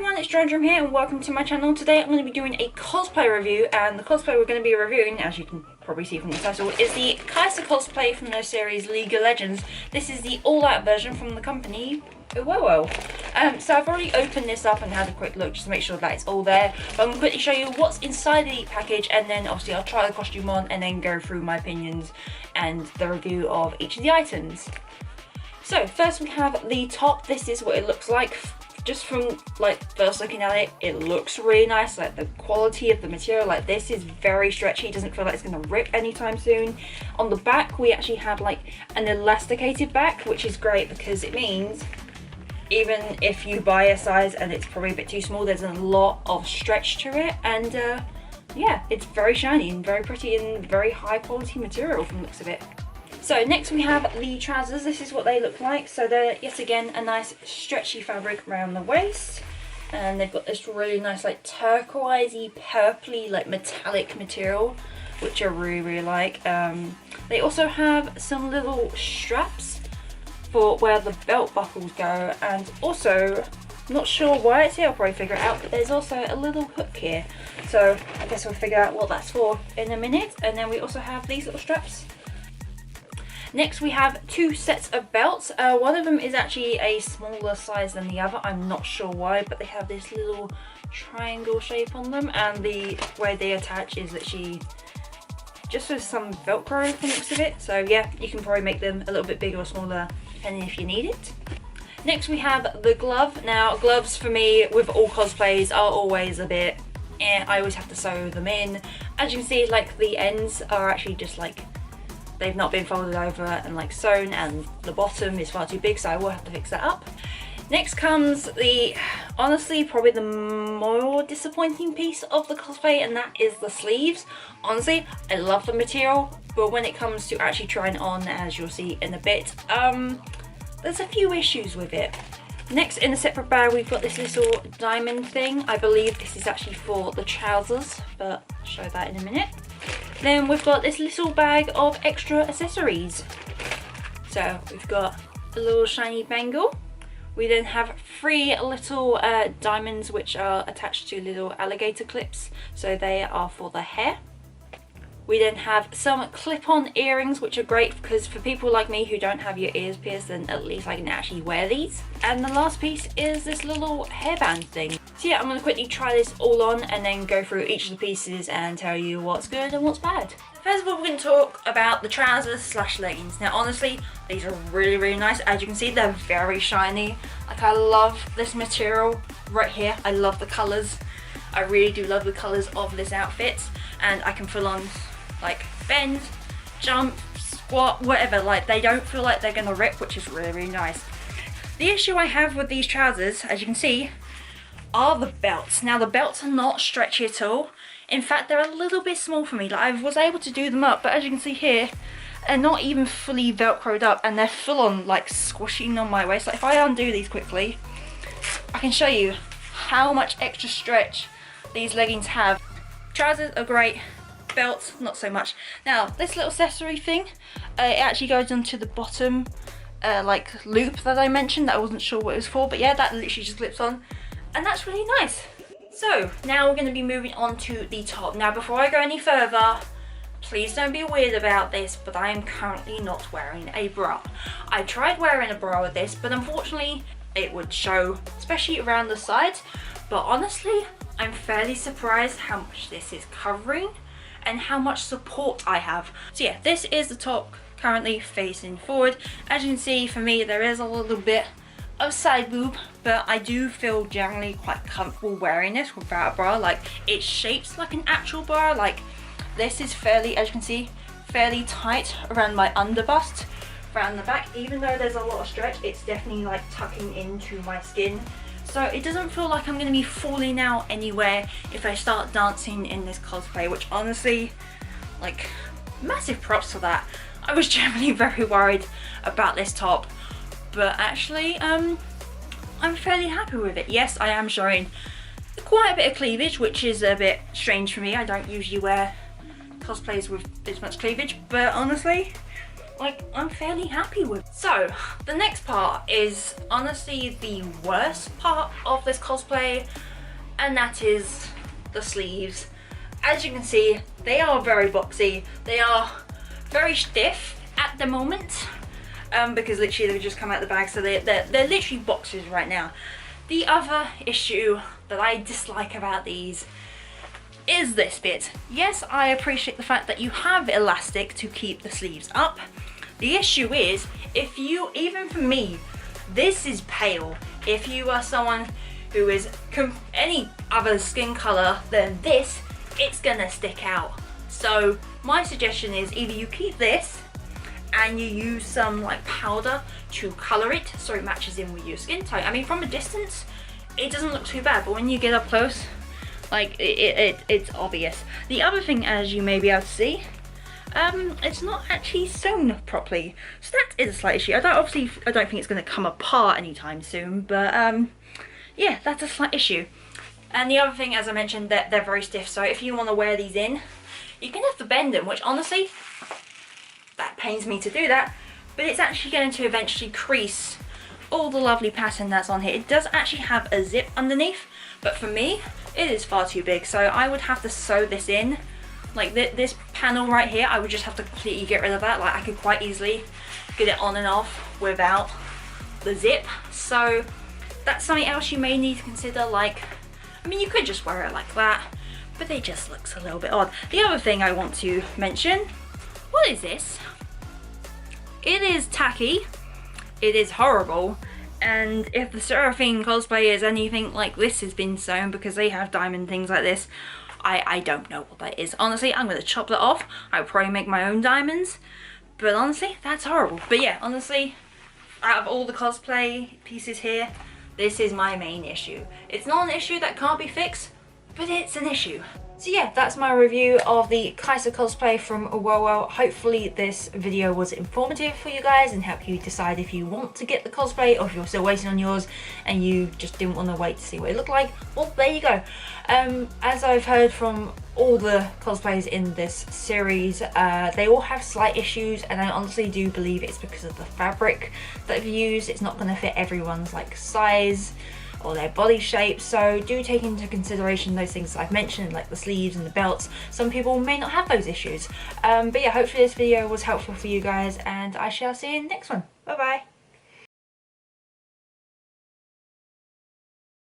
everyone, it's Drum here and welcome to my channel. Today I'm going to be doing a cosplay review, and the cosplay we're going to be reviewing, as you can probably see from the title, is the Kaisa cosplay from the series League of Legends. This is the all-out version from the company Uwowo. So I've already opened this up and had a quick look just to make sure that it's all there, but I'm going to quickly show you what's inside the package, and then obviously I'll try the costume on and then go through my opinions and the review of each of the items. So first we have the top. This is what it looks like. Just from like first looking at it, it looks really nice. Like the quality of the material, like this is very stretchy. It doesn't feel like it's going to rip anytime soon. On the back we actually have like an elasticated back, which is great because it means even if you buy a size and it's probably a bit too small, there's a lot of stretch to it. And yeah, it's very shiny and very pretty and very high quality material from the looks of it. So next we have the trousers. This is what they look like. So they're yet again a nice stretchy fabric around the waist, and they've got this really nice like turquoisey, purpley, like metallic material, which I really like. They also have some little straps for where the belt buckles go, and also not sure why it's here, I'll probably figure it out, but there's also a little hook here, so I guess we'll figure out what that's for in a minute. And then we also have these little straps. Next we have two sets of belts. One of them is actually a smaller size than the other. I'm not sure why, but they have this little triangle shape on them, and the way they attach is actually just with some velcro from the looks of it. So yeah, you can probably make them a little bit bigger or smaller depending if you need it. Next we have the glove. Now gloves for me with all cosplays are always a bit I always have to sew them in. As you can see, like the ends are actually just like they've not been folded over and like sewn, and the bottom is far too big, so I will have to fix that up. Next comes the, honestly, probably the more disappointing piece of the cosplay, and that is the sleeves. Honestly, I love the material, but when it comes to actually trying it on, as you'll see in a bit, there's a few issues with it. Next, in a separate bag, we've got this little diamond thing. I believe this is actually for the trousers, but I'll show that in a minute. Then we've got this little bag of extra accessories. So we've got a little shiny bangle. We then have three little diamonds which are attached to little alligator clips, so they are for the hair. We then have some clip-on earrings, which are great because for people like me who don't have your ears pierced, then at least I can actually wear these. And the last piece is this little hairband thing. So yeah, I'm going to quickly try this all on and then go through each of the pieces and tell you what's good and what's bad. First of all, we're going to talk about the trousers slash leggings. Now honestly, these are really nice. As you can see, they're very shiny. Like, I love this material right here. I love the colours. I really do love the colours of this outfit, and I can full on like bend, jump, squat, whatever. Like, they don't feel like they're gonna rip, which is really nice. The issue I have with these trousers, as you can see, are the belts. Now the belts are not stretchy at all. In fact, they're a little bit small for me. Like, I was able to do them up, but as you can see here, they're not even fully velcroed up, and they're full on like squishing on my waist. Like, if I undo these quickly, I can show you how much extra stretch these leggings have. Trousers are great, belts not so much. Now this little accessory thing, it actually goes onto the bottom like loop that I mentioned that I wasn't sure what it was for, but yeah, that literally just clips on, and that's really nice. So now we're going to be moving on to the top. Now before I go any further, please don't be weird about this, but I am currently not wearing a bra. I tried wearing a bra with this, but unfortunately it would show, especially around the sides. But honestly, I'm fairly surprised how much this is covering and how much support I have. So yeah, this is the top currently facing forward. As you can see, for me there is a little bit of side boob, but I do feel generally quite comfortable wearing this without a bra. Like, it shapes like an actual bra. Like, this is fairly, as you can see, fairly tight around my underbust, around the back. Even though there's a lot of stretch, it's definitely like tucking into my skin. So it doesn't feel like I'm going to be falling out anywhere if I start dancing in this cosplay, which honestly, like, massive props for that. I was generally very worried about this top, but actually I'm fairly happy with it. Yes, I am showing quite a bit of cleavage, which is a bit strange for me. I don't usually wear cosplays with this much cleavage, but honestly, like I'm fairly happy with. So the next part is honestly the worst part of this cosplay, and that is the sleeves. As you can see, they are very boxy. They are very stiff at the moment, because literally they've just come out of the bag, so they're literally boxers right now. The other issue that I dislike about these is this bit. Yes, I appreciate the fact that you have elastic to keep the sleeves up. The issue is, if you, even for me, this is pale. If you are someone who is any other skin color than this, it's gonna stick out. So my suggestion is either you keep this and you use some like powder to color it so it matches in with your skin tone. I mean, from a distance it doesn't look too bad, but when you get up close, like it's obvious. The other thing, as you may be able to see, it's not actually sewn properly, so that is a slight issue. I don't think it's going to come apart anytime soon, but yeah, that's a slight issue. And the other thing, as I mentioned, that they're very stiff, so if you want to wear these in, you're going to have to bend them, which honestly, that pains me to do that, but it's actually going to eventually crease all the lovely pattern that's on here. It does actually have a zip underneath, but for me, it is far too big, so I would have to sew this in. Like this panel right here, I would just have to completely get rid of that. Like I could quite easily get it on and off without the zip. So that's something else you may need to consider. Like, I mean, you could just wear it like that, but it just looks a little bit odd. The other thing I want to mention, what is this? It is tacky, it is horrible, and if the Seraphine cosplay is anything like this has been sewn, because they have diamond things like this, I don't know what that is. Honestly, I'm going to chop that off. I'll probably make my own diamonds, but honestly, that's horrible. But yeah, honestly, out of all the cosplay pieces here, this is my main issue. It's not an issue that can't be fixed, but it's an issue. So yeah, that's my review of the Kaisa cosplay from Uwowo. Hopefully this video was informative for you guys and help you decide if you want to get the cosplay or if you're still waiting on yours and you just didn't want to wait to see what it looked like. Well, there you go. As I've heard from all the cosplays in this series, they all have slight issues, and I honestly do believe it's because of the fabric that they've used. It's not going to fit everyone's like size or their body shape, so do take into consideration those things I've mentioned, like the sleeves and the belts. Some people may not have those issues, but yeah, hopefully this video was helpful for you guys, and I shall see you in the next one. Bye bye.